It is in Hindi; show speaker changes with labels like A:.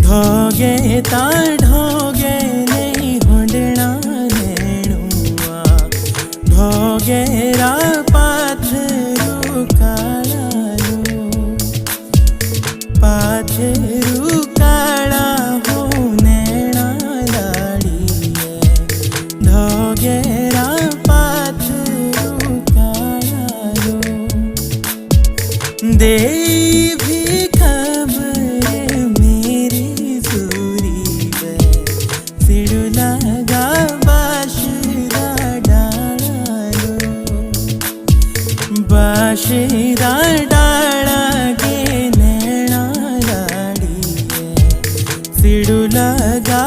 A: ढोगे ता ढोगे नहीं होंडना नेणुआ ढोगे रा पाथरू काळालो पाथरू काळा हो नेणा लाड़ीए ढोगे रा पाथरू काळालो दे भी खबर मेरी सूरी वे सिड़ लगा बाशिरा डालो बाशिरा डाला गे नैना लाड़ी सिड़ लगा